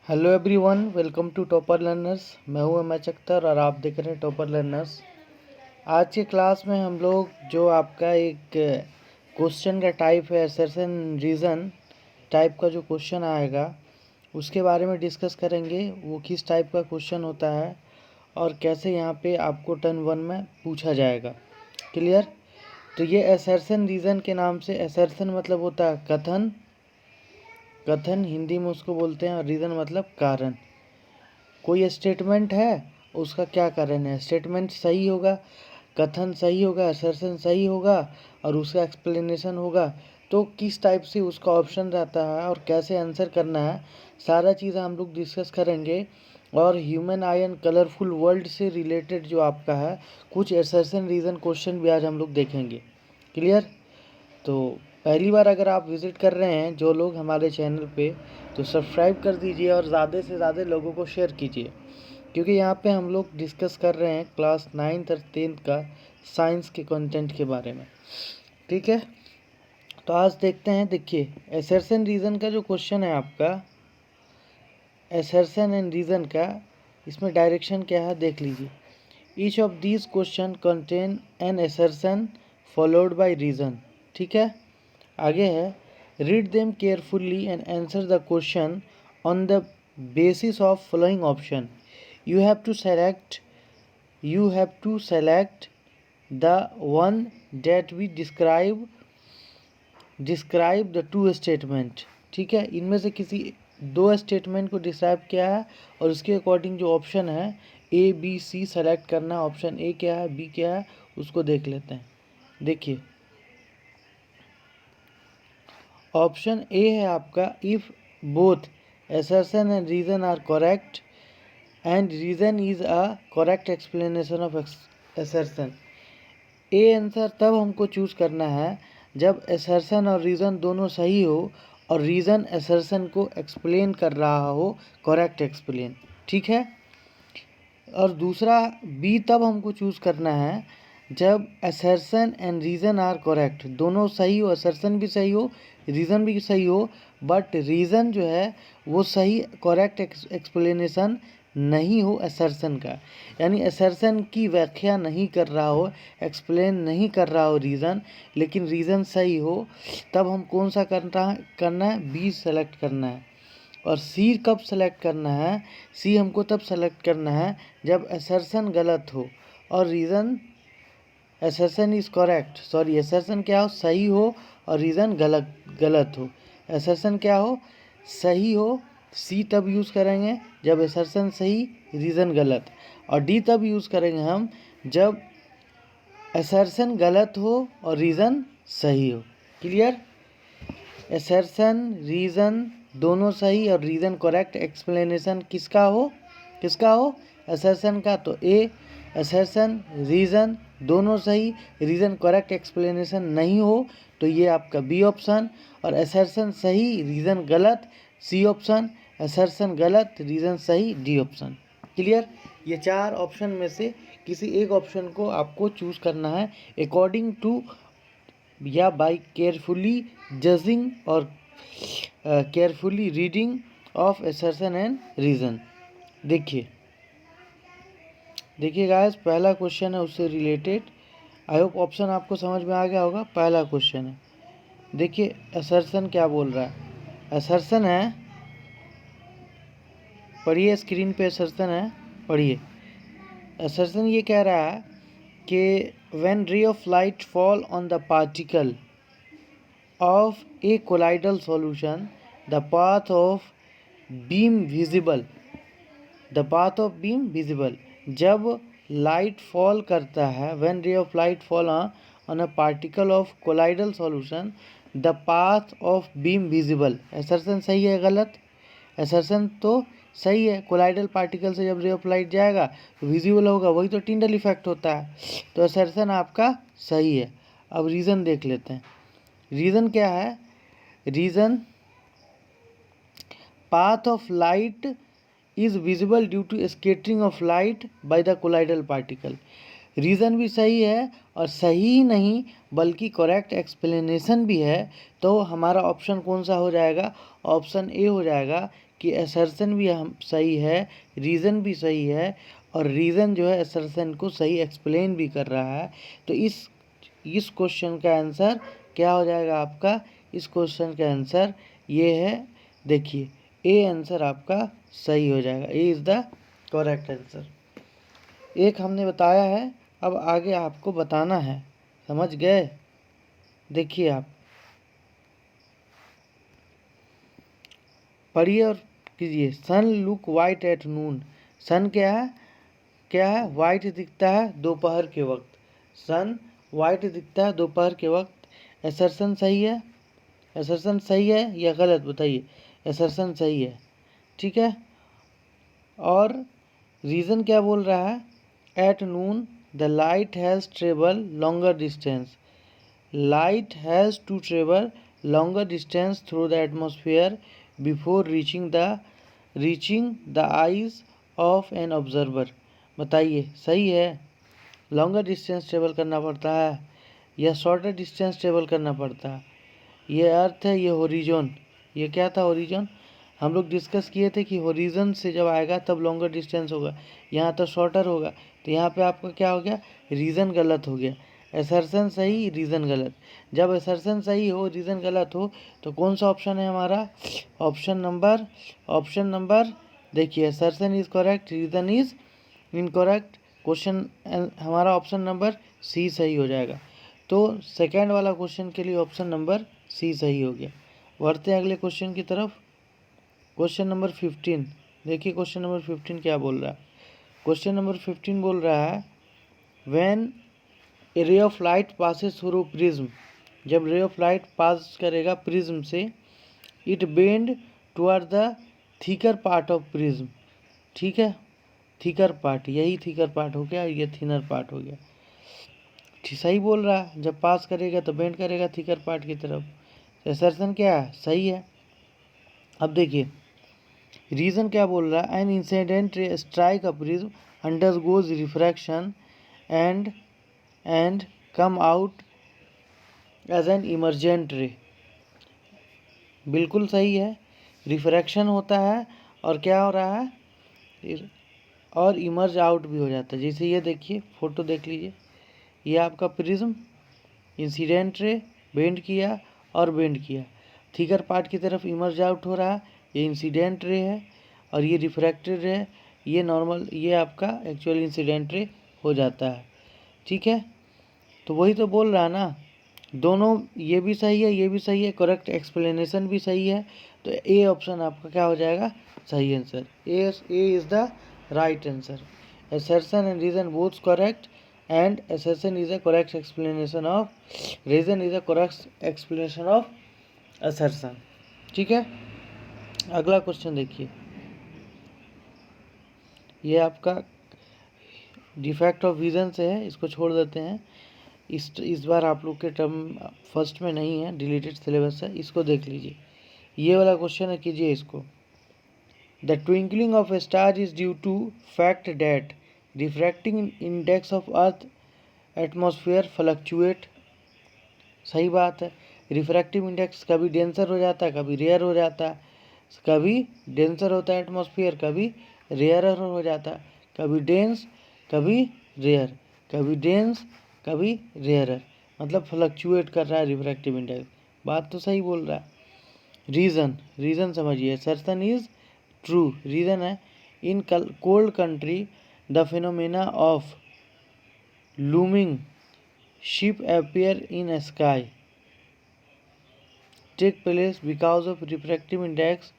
Hello everyone, welcome to Topper Learners. मैं हूं M H Akhtar और आप देख रहे हैं टॉपर लर्नर्स। आज के क्लास में हम लोग जो आपका एक क्वेश्चन का टाइप है असर्शन रीज़न टाइप का जो क्वेश्चन आएगा उसके बारे में डिस्कस करेंगे। वो किस टाइप का क्वेश्चन होता है और कैसे यहाँ पे आपको टर्न 1 में पूछा जाएगा। क्लियर? तो ये असर्शन रीज़न के नाम से, असर्शन मतलब होता है कथन, कथन हिंदी में उसको बोलते हैं, और रीज़न मतलब कारण। कोई स्टेटमेंट है, उसका क्या कारण है। स्टेटमेंट सही होगा, कथन सही होगा, असर्शन सही होगा और उसका एक्सप्लेनेशन होगा, तो किस टाइप से उसका ऑप्शन रहता है और कैसे आंसर करना है, सारा चीज़ हम लोग डिस्कस करेंगे। और human I and colourful world से रिलेटेड जो आपका है कुछ असर्शन रीज़न क्वेश्चन भी आज हम लोग देखेंगे। क्लियर? तो पहली बार अगर आप विज़िट कर रहे हैं जो लोग हमारे चैनल पे, तो सब्सक्राइब कर दीजिए और ज़्यादा से ज़्यादा लोगों को शेयर कीजिए, क्योंकि यहाँ पे हम लोग डिस्कस कर रहे हैं क्लास 9th और 10th का साइंस के कंटेंट के बारे में। ठीक है, तो आज देखते हैं। देखिए, असर्शन रीज़न का जो क्वेश्चन है आपका, असर्शन एंड रीज़न का, इसमें डायरेक्शन क्या है देख लीजिए। Each of these question contain an assertion followed by reason. ठीक है, आगे है, read them carefully and answer the question on the basis of following option. You have to select the one that we describe the two statement। ठीक है, इनमें से किसी दो स्टेटमेंट को डिस्क्राइब किया है और उसके अकॉर्डिंग जो ऑप्शन है ए बी सी सेलेक्ट करना। ऑप्शन ए क्या है, बी क्या है, उसको देख लेते हैं। देखिए, ऑप्शन ए है आपका, if both assertion and reason are correct and reason is a correct explanation of assertion. A answer तब हमको चूज़ करना है जब असर्शन और रीज़न दोनों सही हो और रीज़न असर्शन को एक्सप्लेन कर रहा हो, करेक्ट एक्सप्लेन। ठीक है, और दूसरा बी तब हमको चूज़ करना है जब assertion and reason are correct, दोनों सही हो, असर्शन भी सही हो, रीज़न भी सही हो, बट रीज़न जो है वो सही करेक्ट एक्सप्लेनेशन नहीं हो असर्शन का, यानी असर्शन की व्याख्या नहीं कर रहा हो, एक्सप्लेन नहीं कर रहा हो रीज़न, लेकिन रीज़न सही हो, तब हम कौन सा करना है, बी सेलेक्ट करना है। और सी कब सेलेक्ट करना है, सी हमको तब सेलेक्ट करना है जब असर्शन गलत हो और reason, assertion is correct, sorry assertion क्या हो, सही हो और रीज़न गलत हो। असर्शन क्या हो, सही हो, सी तब यूज़ करेंगे जब असर्शन सही, रीज़न गलत। और डी तब यूज़ करेंगे हम जब असर्शन गलत हो और रीज़न सही हो। क्लियर? असर्शन रीज़न दोनों सही और रीज़न करेक्ट एक्सप्लेनेशन किसका हो, असर्शन का। तो ए, असर्शन रीज़न दोनों सही, रीज़न करेक्ट एक्सप्लेनेशन नहीं हो, तो ये आपका बी ऑप्शन। और असर्शन सही, रीज़न गलत, सी ऑप्शन। असर्शन गलत, रीज़न सही, डी ऑप्शन। क्लियर? ये चार ऑप्शन में से किसी एक ऑप्शन को आपको चूज़ करना है अकॉर्डिंग टू या बाय केयरफुली जजिंग और carefully reading of assertion and reason. देखिए गाइस, पहला क्वेश्चन है उससे रिलेटेड। आई होप ऑप्शन आपको समझ में आ गया होगा। पहला क्वेश्चन है, देखिए असर्शन क्या बोल रहा है। असर्शन है, पढ़िए स्क्रीन पे, असर्शन है, पढ़िए। असर्शन ये कह रहा है कि व्हेन रे of light fall on the particle of a colloidal solution, the path of beam visible, जब लाइट फॉल करता है, when ray of light fall on a particle of colloidal solution, the path of beam visible। assertion सही है गलत? assertion तो सही है, colloidal particle से जब रे ऑफ लाइट जाएगा तो विजिबल होगा, वही तो टिंडल इफेक्ट होता है। तो assertion आपका सही है। अब रीज़न देख लेते हैं। रीज़न क्या है, reason path of light is visible due to scattering of light by the colloidal particle. Reason भी सही है और सही ही नहीं बल्कि करेक्ट एक्सप्लेनेशन भी है, तो हमारा ऑप्शन कौन सा हो जाएगा, ऑप्शन ए हो जाएगा कि असर्शन भी हम सही है, रीज़न भी सही है, और रीज़न जो है असर्शन को सही एक्सप्लेन भी कर रहा है। तो इस क्वेश्चन का आंसर क्या हो जाएगा आपका? इस क्वेश्चन का आंसर ये है, देखिए ए आंसर आपका सही हो जाएगा। A is the correct answer. एक हमने बताया है, अब आगे आपको बताना है। समझ गए? देखिए आप पढ़िए और कीजिए। Sun look white at noon. Sun क्या है? क्या है? वाइट दिखता है दोपहर के वक्त। सन वाइट दिखता है दोपहर के वक्त। असर्शन सही है? असर्शन सही है या गलत बताइए? असर्शन सही है, ठीक है। और रीज़न क्या बोल रहा है? At noon the light has travel longer distance. Light has to travel longer distance through the atmosphere before reaching the eyes of an observer. बताइए सही है? लॉन्गर डिस्टेंस ट्रेवल करना पड़ता है या शॉर्टर डिस्टेंस ट्रेवल करना पड़ता है? ये अर्थ है, ये होरिजोन। ये क्या था? होरिजोन। हम लोग डिस्कस किए थे कि होरिजन से जब आएगा तब लॉन्गर डिस्टेंस होगा, यहाँ तो शॉर्टर होगा। तो यहाँ पे आपका क्या हो गया? रीज़न गलत हो गया। असर्शन सही, रीज़न गलत। जब असर्शन सही हो, रीज़न गलत हो, तो कौन सा ऑप्शन है हमारा? ऑप्शन नंबर देखिए, assertion is correct, reason is incorrect. Question हमारा ऑप्शन नंबर सी सही हो जाएगा। तो सेकेंड वाला क्वेश्चन के लिए ऑप्शन नंबर सी सही हो गया। बढ़ते हैं अगले क्वेश्चन की तरफ। Question number 15। देखिए क्वेश्चन नंबर 15 क्या बोल रहा है। क्वेश्चन नंबर 15 बोल रहा है व्हेन ए रे of light passes through prism. जब रे ऑफ लाइट पास करेगा प्रिज्म से, it bend toward the thicker part of prism. ठीक है, थिकर पार्ट, यही थिकर पार्ट हो गया, ये थिनर पार्ट हो गया। सही बोल रहा है, जब पास करेगा तो बेंड करेगा थिकर पार्ट की तरफ। असर्शन क्या है? सही है। अब देखिए रीज़न क्या बोल रहा है। An incident ray strike a prism undergoes refraction and come out as an emergent ray. बिल्कुल सही है। रिफ्रैक्शन होता है और क्या हो रहा है? और इमर्ज आउट भी हो जाता है। जैसे ये देखिए, फोटो देख लीजिए, ये आपका प्रिज्म इंसिडेंट रे बेंड किया और बेंड किया, थिकर पार्ट की तरफ इमर्ज आउट हो रहा है, ये इंसिडेंट रे है। और ये रिफ्रैक्टेड रे है, ये नॉर्मल, ये आपका एक्चुअल इंसिडेंट रे हो जाता है। ठीक है, तो वही तो बोल रहा है ना, दोनों ये भी सही है, ये भी सही है, करेक्ट एक्सप्लेनेशन भी सही है। तो ए ऑप्शन आपका क्या हो जाएगा? सही answer. A is the right answer. assertion and reason both correct, and assertion is a correct explanation of reason is a correct explanation of assertion। ठीक है, अगला क्वेश्चन देखिए। ये आपका डिफेक्ट ऑफ विजन से है, इसको छोड़ देते हैं। इस बार आप लोग के टर्म फर्स्ट में नहीं है, डिलीटेड सिलेबस है, इसको देख लीजिए। ये वाला क्वेश्चन है, कीजिए इसको। The twinkling of a star is due to fact that refracting index of earth atmosphere fluctuate. सही बात है। रिफ्रैक्टिव इंडेक्स कभी डेंसर हो जाता है, कभी रेयर हो जाता है। कभी डेंसर होता है एटमॉस्फेयर, कभी रेयरर हो जाता है। कभी डेंस, कभी रेयर, कभी डेंस, कभी रेयरर, मतलब फ्लक्चुएट कर रहा है रिफ्रैक्टिव इंडेक्स। बात तो सही बोल रहा है। रीज़न समझिए। असर्शन इज ट्रू, रीज़न है। इन cold country the phenomena of looming ship appear in sky take place because of refractive index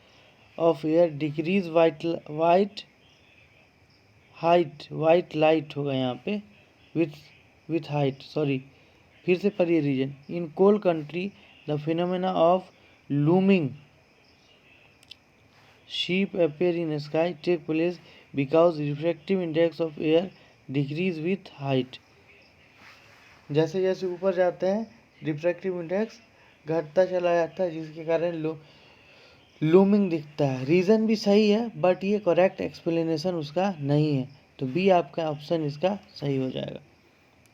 of air decrease white light होगा यहाँ पे with height, सॉरी फिर से पढ़िए। Reason in cold country the phenomena of looming ship appear in sky take place because refractive index of air decrease with height। जैसे जैसे ऊपर जाते हैं रिफ्रैक्टिव इंडेक्स घटता चला जाता है, जिसके कारण लूमिंग दिखता है। रीज़न भी सही है, बट ये करेक्ट एक्सप्लेनेशन उसका नहीं है। तो बी आपका ऑप्शन इसका सही हो जाएगा।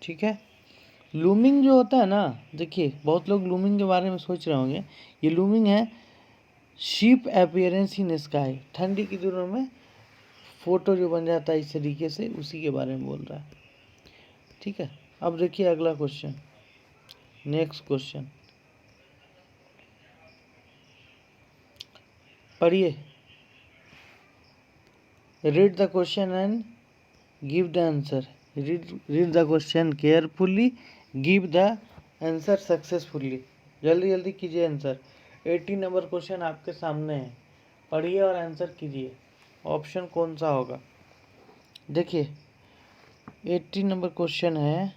ठीक है, लूमिंग जो होता है ना, देखिए बहुत लोग लूमिंग के बारे में सोच रहे होंगे। ये लूमिंग है शीप अपीयरेंस इन स्काई, ठंडी के दिनों में फोटो जो बन जाता है इस तरीके से, उसी के बारे में बोल रहा है। ठीक है, अब देखिए अगला क्वेश्चन, नेक्स्ट क्वेश्चन पढ़िए। Read the question and give the answer. Read the question carefully, give the answer successfully. जल्दी जल्दी कीजिए आंसर। 80 नंबर क्वेश्चन आपके सामने है, पढ़िए और आंसर कीजिए। ऑप्शन कौन सा होगा? देखिए 80 नंबर क्वेश्चन है,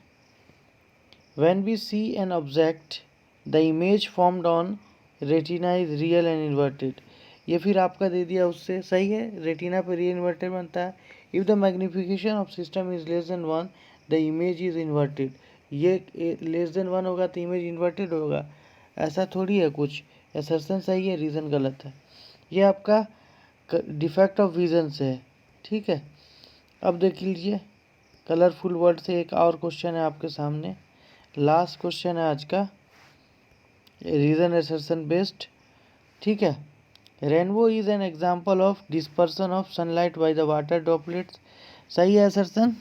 when we see an object the image formed on retina is real and inverted. ये फिर आपका दे दिया उससे, सही है, रेटिना पे री इन्वर्टेड बनता है। If the magnification of system is less than 1 the image is inverted. ये लेस देन 1 होगा तो इमेज इन्वर्टेड होगा, ऐसा थोड़ी है कुछ। असर्शन सही है, रीज़न गलत है। ये आपका डिफेक्ट ऑफ विजन से है। ठीक है, अब देख लीजिए कलरफुल वर्ड से एक और क्वेश्चन है आपके सामने, लास्ट क्वेश्चन है आज का, रीजन असर्शन बेस्ड। ठीक है, rainbow is an example of dispersion of sunlight by the water droplets. सही है असर्शन,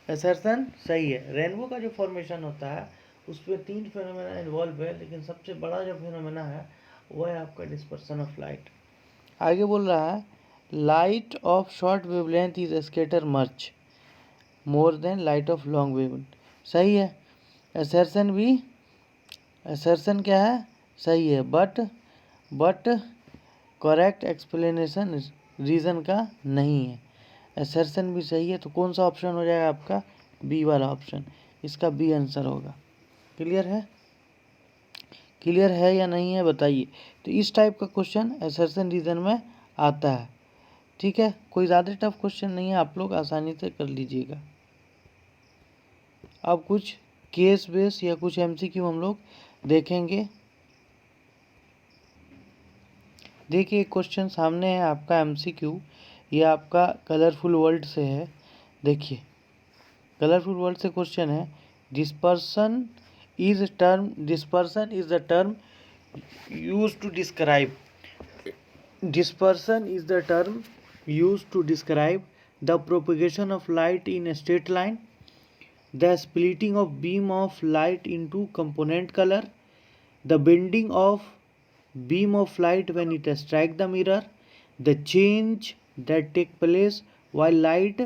असर्शन सही है। रेनबो का जो फॉर्मेशन होता है उसमें 3 फिनोमेना इन्वॉल्व है, लेकिन सबसे बड़ा जो फिनोमेना है वो है आपका डिस्पर्सन ऑफ लाइट। आगे बोल रहा है light of short wavelength is scatter much more than light of long wavelength. सही है। असर्शन भी, असर्शन क्या है, सही है, बट करेक्ट एक्सप्लेनेशन रीज़न का नहीं है। असर्शन भी सही है, तो कौन सा ऑप्शन हो जाएगा आपका? बी वाला ऑप्शन, इसका बी आंसर होगा। क्लियर है? क्लियर है या नहीं है बताइए। तो इस टाइप का क्वेश्चन असर्शन रीज़न में आता है। ठीक है, कोई ज़्यादा टफ क्वेश्चन नहीं है, आप लोग आसानी से कर लीजिएगा। अब कुछ केस बेस या कुछ एमसीक्यू हम लोग देखेंगे। देखिए एक क्वेश्चन सामने है आपका एमसीक्यू, ये आपका कलरफुल वर्ल्ड से है। देखिए कलरफुल वर्ल्ड से क्वेश्चन है, dispersion is the term used to describe, dispersion is the term used to describe the propagation of light in a straight line, the splitting of beam of light into component color, the bending of beam of light when it strikes the mirror, the change that take place while light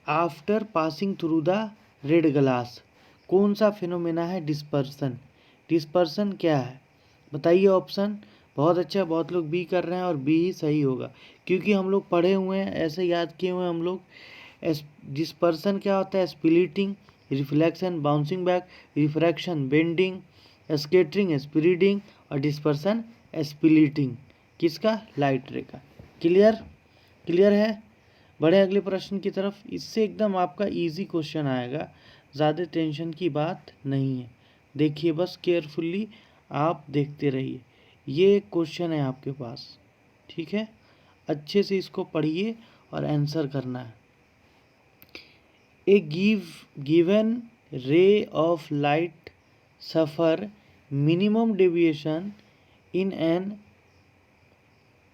after passing through the red glass। कौन सा phenomena है dispersion? Dispersion क्या है बताइए option. बहुत अच्छा, बहुत लोग बी कर रहे हैं और बी ही सही होगा, क्योंकि हम लोग पढ़े हुए हैं, ऐसे याद किए हुए हैं हम लोग। डिस्पर्सन क्या होता है? Splitting, reflection, bouncing back, refraction, bending, scattering, spreading, और डिस्पर्सन स्प्लिटिंग। किसका? लाइट रे का। क्लियर? क्लियर है? बढ़े अगले प्रश्न की तरफ। इससे एकदम आपका इजी क्वेश्चन आएगा, ज़्यादा टेंशन की बात नहीं है। देखिए बस केयरफुली आप देखते रहिए। ये एक क्वेश्चन है आपके पास, ठीक है, अच्छे से इसको पढ़िए और आंसर करना है। A given ray of light suffer minimum deviation in an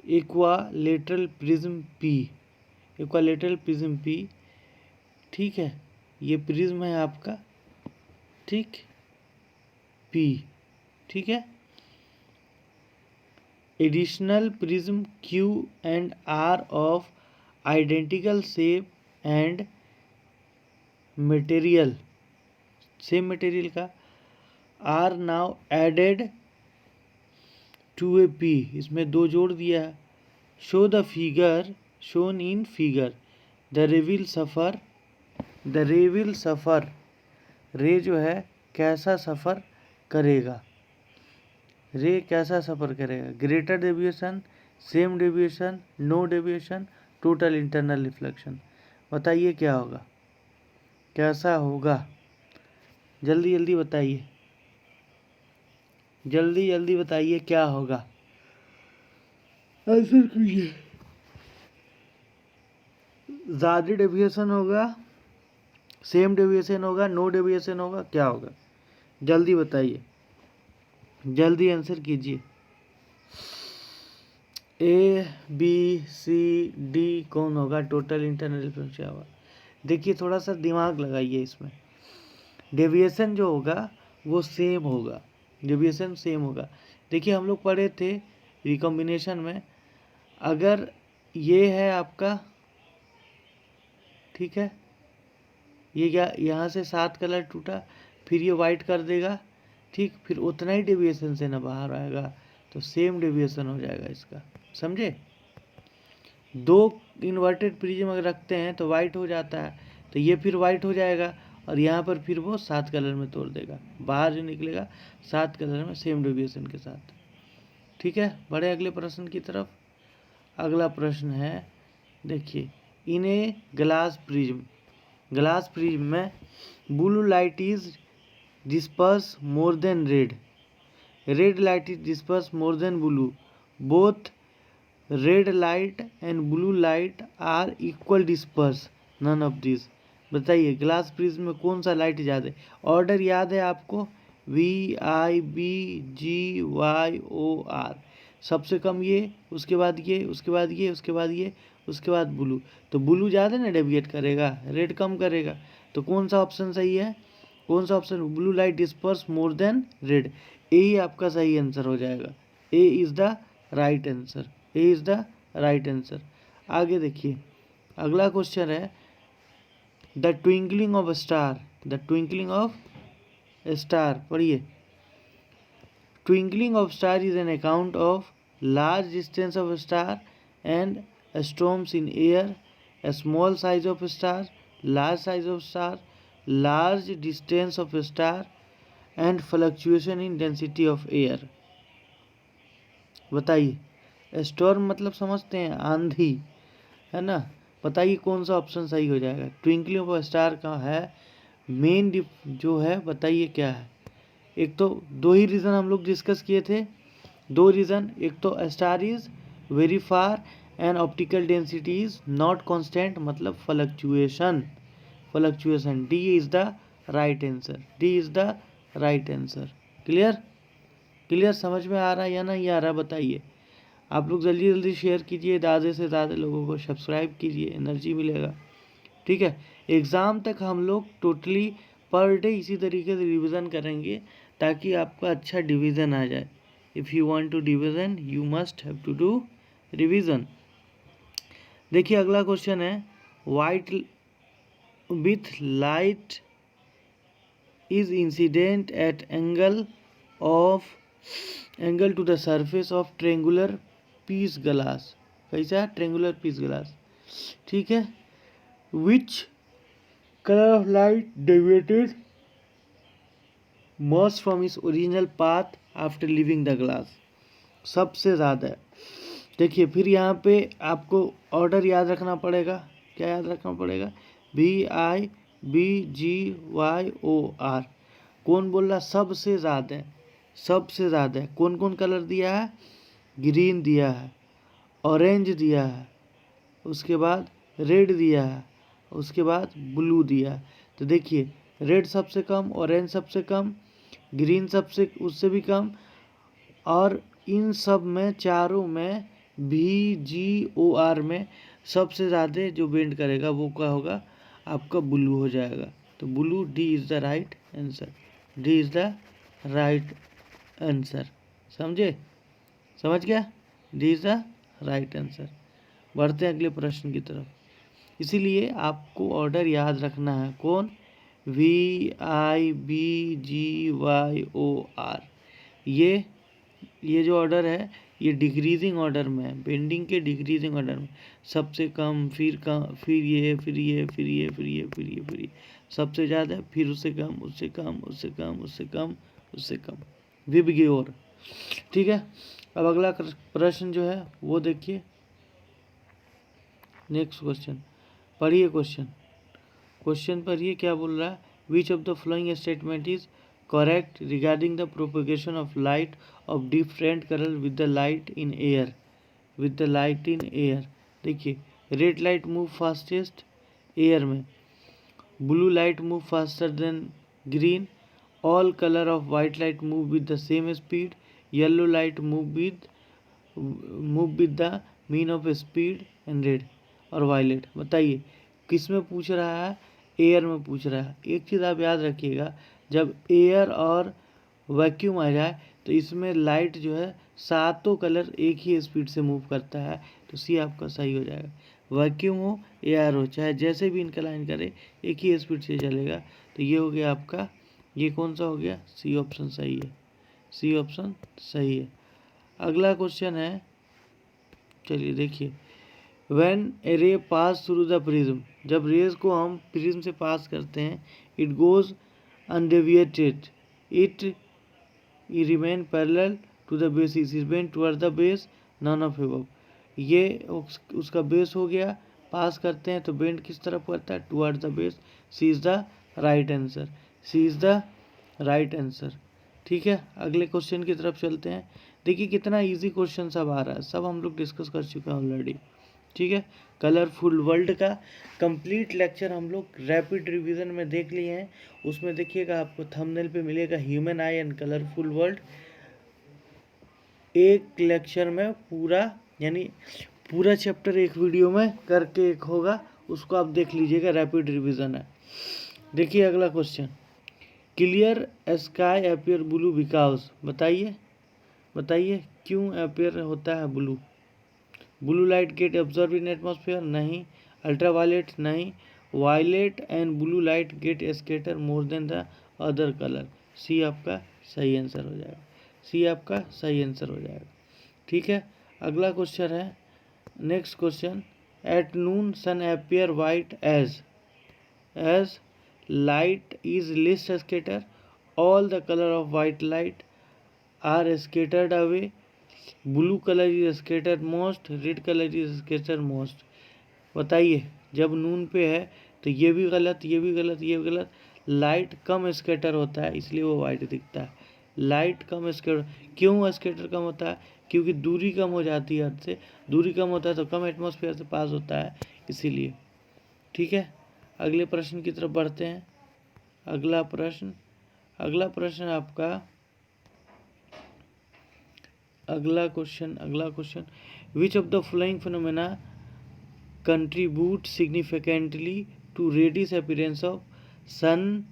equilateral prism P. Equilateral prism P, ठीक है, ये प्रिज्म है आपका, ठीक, पी, ठीक है। Additional prism Q and are of identical shape and material, same material का, are now added to a P, इसमें 2 जोड़ दिया है। Show the figure shown in figure, the ray will suffer, ray जो है कैसा सफ़र करेगा, रे कैसा सफ़र करेगा? Greater deviation, same deviation, no deviation, total internal reflection. बताइए क्या होगा, कैसा होगा? जल्दी जल्दी बताइए, जल्दी जल्दी बताइए क्या होगा, आंसर कीजिए। ज़्यादा डेविएशन होगा, सेम डेविएशन होगा, नो डेविएशन होगा, क्या होगा? जल्दी बताइए, जल्दी आंसर कीजिए। ए बी सी डी कौन होगा? टोटल इंटरनल डिफरेंस क्या होगा? देखिए थोड़ा सा दिमाग लगाइए इसमें। डेविएशन जो होगा वो सेम होगा, डेविएशन सेम होगा। देखिए हम लोग पढ़े थे रिकॉम्बिनेशन में, अगर ये है आपका, ठीक है, ये क्या यहाँ से 7 कलर टूटा, फिर ये वाइट कर देगा, ठीक, फिर उतना ही डेविएशन से ना बाहर आएगा, तो सेम डेविएशन हो जाएगा इसका, समझे? दो इन्वर्टेड प्रिज्म अगर रखते हैं तो वाइट हो जाता है, तो ये फिर वाइट हो जाएगा, और यहाँ पर फिर वो 7 कलर में तोड़ देगा, बाहर जो निकलेगा 7 कलर में सेम डेविएशन के साथ। ठीक है, बढ़े अगले प्रश्न की तरफ। अगला प्रश्न है, देखिए, in a glass prism, glass prism में blue light is disperse more than red, red light is disperse more than blue, both red light and blue light are equal disperse, none of this. बताइए glass prism में कौन सा light ज़्यादा है? Order याद है आपको? VIBGYOR, सबसे कम ये, उसके बाद ये, उसके बाद ये, उसके बाद ये, उसके बाद ब्लू। तो ब्लू ज़्यादा ना डेविएट करेगा, रेड कम करेगा, तो कौन सा ऑप्शन सही है? कौन सा option? Blue light disperse more than red, यही आपका सही आंसर हो जाएगा। A is the right answer, A is the right answer. आगे देखिए, अगला क्वेश्चन है, the twinkling of star, the twinkling of star, पढ़िए। Twinkling of star is an account of large distance of star and storms in air, small size of star, large size of star, large distance of star and fluctuation in density of air. बताइए, storm मतलब समझते हैं आंधी, है ना? बताइए कौन सा ऑप्शन सही हो जाएगा? ट्विंकलिंग ऑफ स्टार का है मेन जो है, बताइए क्या है? एक तो दो ही रीज़न हम लोग डिस्कस किए थे, दो रीज़न, एक तो star is very far and optical density is not constant, मतलब fluctuation, fluctuation. D is the right answer, D is the right answer. Clear? Clear, समझ में आ रहा है या नहीं आ रहा? बताइए। आप लोग जल्दी जल्दी शेयर कीजिए, ज़्यादा से ज़्यादा लोगों को सब्सक्राइब कीजिए, एनर्जी मिलेगा। ठीक है, एग्ज़ाम तक हम लोग टोटली पर डे इसी तरीके से रिवीजन करेंगे ताकि आपका अच्छा डिवीज़न आ जाए। If you want to division you must have to do revision. देखिए अगला क्वेश्चन है, white with light is incident at angle to the surface of triangular piece glass. कैसा? ट्रेंगुलर पीस ग्लास, ठीक है। Which colour of light deviated most from its original path after leaving the glass, सबसे ज़्यादा है। देखिए फिर यहाँ पे आपको ऑर्डर याद रखना पड़ेगा। क्या याद रखना पड़ेगा? VIBGYOR। कौन बोल रहा? सबसे ज़्यादा है, सबसे ज़्यादा है। कौन कौन कलर दिया है? ग्रीन दिया है, ऑरेंज दिया है, उसके बाद रेड दिया है, उसके बाद ब्लू दिया है। तो देखिए रेड सबसे कम, ऑरेंज सबसे कम, ग्रीन सबसे उससे भी कम, और इन सब में चारों में VGOR में सबसे ज़्यादा जो बेंड करेगा वो क्या होगा? आपका ब्लू हो जाएगा। तो blue, D is the right answer, D is the right answer. समझे? समझ गया? D is the right answer. बढ़ते हैं अगले प्रश्न की तरफ। इसीलिए आपको ऑर्डर याद रखना है। कौन? VIBGYOR। ये जो ऑर्डर है ये डिक्रीजिंग ऑर्डर में है, बेंडिंग के डिक्रीजिंग ऑर्डर में। सबसे कम, फिर कम, फिर ये, फिर ये, फिर ये, फिर ये, फिर ये, फिर ये, सबसे ज़्यादा, फिर उससे कम, उससे कम, उससे कम, उससे कम, उससे कम, विबग्योर। ठीक है, अब अगला प्रश्न जो है वो देखिए। नेक्स्ट क्वेश्चन पढ़िए, क्वेश्चन पढ़िए क्या बोल रहा है? Which of the following statement is correct regarding the propagation of light of different colour with the light in air, with the light in air. देखिए red light move fastest air में, blue light move faster than green, all colour of white light move with the same speed, yellow light move with move with the mean of speed and red और violet. बताइए किस में पूछ रहा है, air में पूछ रहा है। एक चीज़ आप याद रखिएगा, जब एयर और वैक्यूम आ जाए तो इसमें लाइट जो है सातों कलर एक ही स्पीड से मूव करता है, तो सी आपका सही हो जाएगा। वैक्यूम हो एयर हो, चाहे जैसे भी इनक्लाइन करे एक ही स्पीड से चलेगा। तो ये हो गया आपका, ये कौन सा हो गया, सी ऑप्शन सही है, सी ऑप्शन सही है। अगला क्वेश्चन है, चलिए देखिए, when a ray pass through the prism, जब रेज को हम प्रिज्म से पास करते हैं, it goes undeviated, it remain parallel to the base, is bent toward the base, none of above. ये उसका बेस हो गया, पास करते हैं तो बेंड किस तरफ करता है, toward the base. C is the right answer, C is the right answer. ठीक है, अगले क्वेश्चन की तरफ चलते हैं। देखिए कितना इजी क्वेश्चन सब आ रहा है, सब हम लोग डिस्कस कर चुके हैं ऑलरेडी। ठीक है, कलरफुल वर्ल्ड का कंप्लीट लेक्चर हम लोग रैपिड रिवीजन में देख लिए हैं। उसमें देखिएगा आपको थंबनेल पे मिलेगा human I and colourful world. एक लेक्चर में पूरा, यानी पूरा चैप्टर एक वीडियो में करके एक होगा, उसको आप देख लीजिएगा, रैपिड रिवीजन है। देखिए अगला question, clear sky appear blue because, बताइए बताइए क्यों अपियर होता है blue. Blue light get absorb in atmosphere, नहीं। अल्ट्रावायलेट, नहीं। Violet and blue light get scatter more than the other colour. C आपका सही आंसर हो जाएगा, सी आपका सही आंसर हो जाएगा। ठीक है, अगला क्वेश्चन है, next question, at noon sun appear white as light is least scatter, all the color of white light are scattered away, blue color is scattered most, red color is scattered most। बताइए जब नून पे है तो ये भी गलत, ये भी गलत, ये भी गलत। लाइट कम स्कैटर होता है इसलिए वो वाइट दिखता है। लाइट कम स्कैटर, क्यों स्कैटर कम होता है, क्योंकि दूरी कम हो जाती है अर्थ से, दूरी कम होता है तो कम एटमॉस्फेयर से पास होता है, इसीलिए। ठीक है, अगले प्रश्न की तरफ बढ़ते हैं। अगला प्रश्न आपका, अगला question, which of the following phenomena contribute significantly to reddish appearance of sun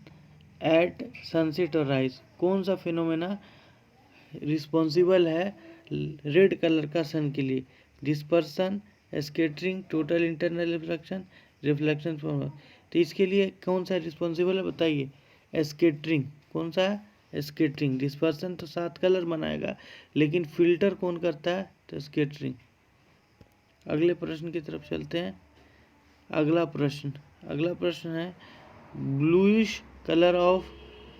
at sunset और राइज। कौन सा फिनोमेना रिस्पॉन्सिबल है रेड कलर का सन के लिए, dispersion, scattering, total internal reflection, reflection. तो इसके लिए कौन सा रिस्पॉन्सिबल है, बताइए। स्कैटरिंग, कौन सा है, स्कैटरिंग। डिस्पर्सन तो 7 कलर बनाएगा, लेकिन फिल्टर कौन करता है, तो स्कैटरिंग। अगले प्रश्न की तरफ चलते हैं। अगला प्रश्न है, bluish colour of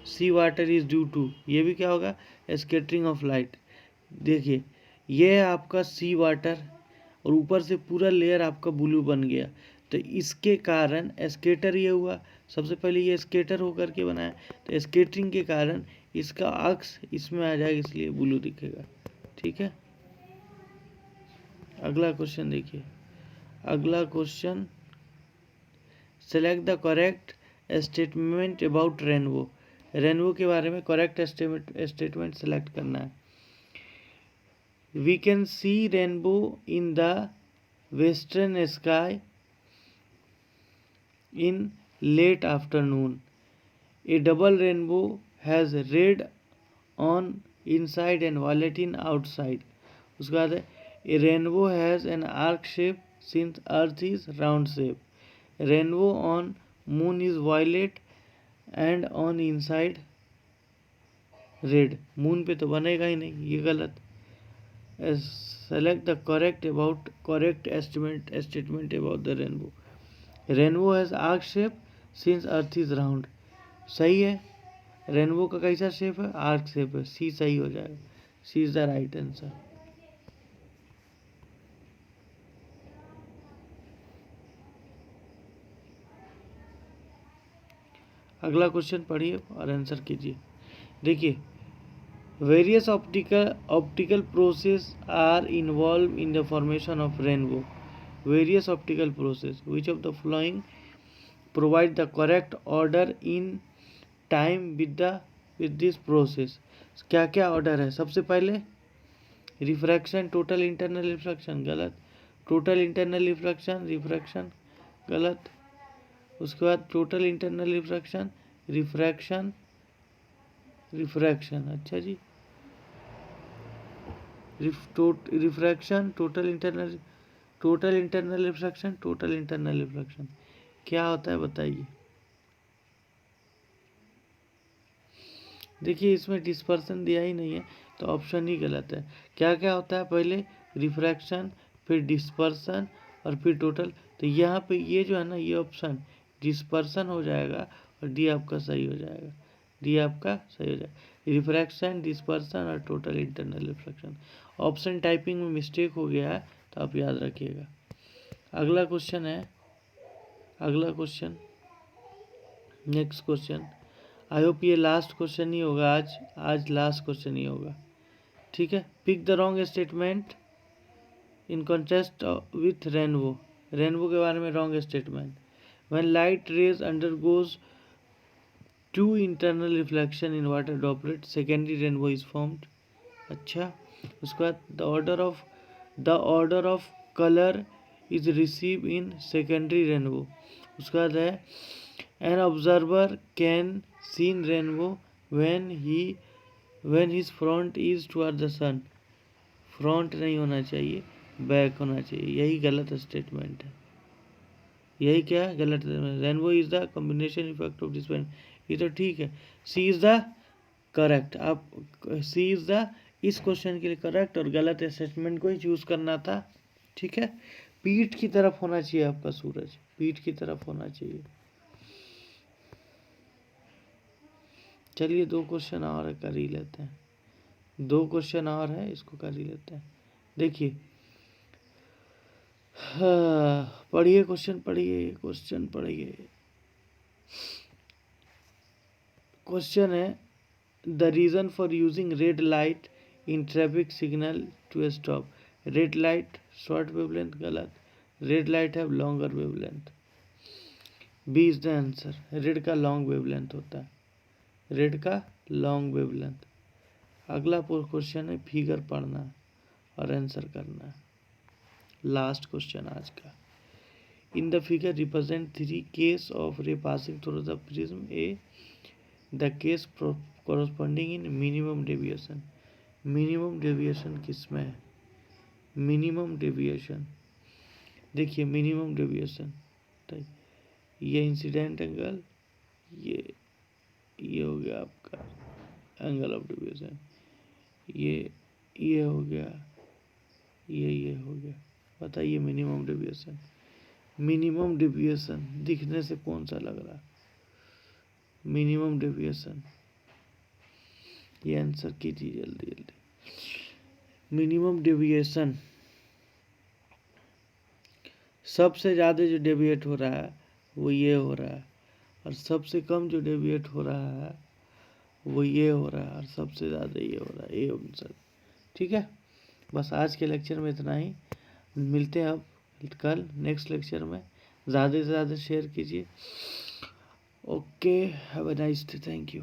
sea water is due to, ये भी क्या होगा, स्कैटरिंग ऑफ लाइट। देखिए ये है आपका सी वाटर और ऊपर से पूरा लेयर आपका ब्लू बन गया, तो इसके कारण स्केटर ये हुआ। सबसे पहले ये स्केटर होकर के बनाया, तो स्केटरिंग के कारण इसका अक्स इसमें आ जाएगा, इसलिए ब्लू दिखेगा। ठीक है, अगला क्वेश्चन देखिए, अगला question, select the correct statement about rainbow. Rainbow के बारे में करेक्ट स्टेटमेंट सेलेक्ट करना है। We can see rainbow in the western sky in late afternoon. A double rainbow has red on inside and violet in outside. उसके बाद है, a rainbow has an arc shape since earth is round shape. Rainbow on moon is violet and on inside red. moon पे तो बनेगा ही नहीं, ये गलत। Select the correct statement about the rainbow. Rainbow has arc shape since earth is round, सही है। Rainbow का कैसा शेप है, आर्क शेप है, सी सही हो जाएगा, C is the right answer. अगला क्वेश्चन पढ़िए और आंसर कीजिए। देखिए, various optical process are involve in the formation of rainbow. Various optical process, which of the following provide the correct order in time with this process. क्या क्या order है, सबसे पहले रिफ्रैक्शन टोटल इंटरनल रिफ्रैक्शन गलत, total internal refraction refraction गलत, उसके बाद total internal refraction refraction refraction, अच्छा जी, refraction total internal refraction total internal refraction क्या होता है बताइए। देखिए इसमें डिस्पर्सन दिया ही नहीं है तो ऑप्शन ही गलत है। क्या क्या होता है, पहले रिफ्रैक्शन, फिर डिस्पर्सन और फिर टोटल। तो यहाँ पे ये जो है ना, ये ऑप्शन डिस्पर्सन हो जाएगा और डी आपका सही हो जाएगा, डी आपका सही हो जाएगा। रिफ्रैक्शन, डिस्पर्सन और total internal refraction. Option typing में मिस्टेक हो गया है तो आप याद रखिएगा। अगला क्वेश्चन है, अगला question, next question. I hope ये लास्ट क्वेश्चन ही होगा, आज लास्ट क्वेश्चन ही होगा, ठीक है। Pick the wrong statement in contrast with rainbow. Rainbow के बारे में wrong statement. When light rays undergoes two internal reflection in water droplet secondary rainbow is formed. अच्छा, उसके बाद the order of colour is receive in secondary rainbow. उसके बाद है an observer can seen rainbow when his front is toward the sun. Front नहीं होना चाहिए, back होना चाहिए, यही गलत स्टेटमेंट है। यही क्या है गलत, rainbow is the combination effect of dispend, ये तो ठीक है। सी इज द करेक्ट, आप सी इज द इस क्वेश्चन के लिए करेक्ट और गलत स्टेटमेंट को ही चूज करना था, ठीक है। पीठ की तरफ होना चाहिए आपका सूरज, पीठ की तरफ होना चाहिए। चलिए दो क्वेश्चन और कर ही लेते हैं, दो क्वेश्चन और है, इसको कर ही लेते हैं। देखिए पढ़िए क्वेश्चन, पढ़िए क्वेश्चन, पढ़िए। क्वेश्चन है the reason for using red light in traffic signal to stop. Red light short wavelength गलत, रेड लाइट है longer wavelength, B is the answer. Red का लॉन्ग वेवलेंथ होता है, रेड का लॉन्ग वेवलेंथ। अगला question है figure पढ़ना और आंसर करना है, लास्ट क्वेश्चन आज का। In the figure represent three case of ray passing through the prism A, the case corresponding in minimum deviation। Minimum deviation किस में है, मिनिमम डेविएशन, देखिए मिनिमम डेविएशन, ये इंसिडेंट एंगल, ये हो गया आपका एंगल ऑफ डेविएशन, ये हो गया, ये हो गया। बताइए मिनिमम डेविएशन, मिनिमम डेविएशन दिखने से कौन सा लग रहा, मिनिमम डेविएशन, ये आंसर कीजिए जल्दी जल्दी। मिनिमम डेविएशन, सबसे ज़्यादा जो डेविएट हो रहा है वो ये हो रहा है, और सबसे कम जो डेविएट हो रहा है वो ये हो रहा है, और सबसे ज़्यादा ये हो रहा है, ये आंसर, ठीक है। बस आज के लेक्चर में इतना ही, मिलते हैं अब कल नेक्स्ट लेक्चर में। ज़्यादा से ज़्यादा शेयर कीजिए। Okay, have a nice day, thank you.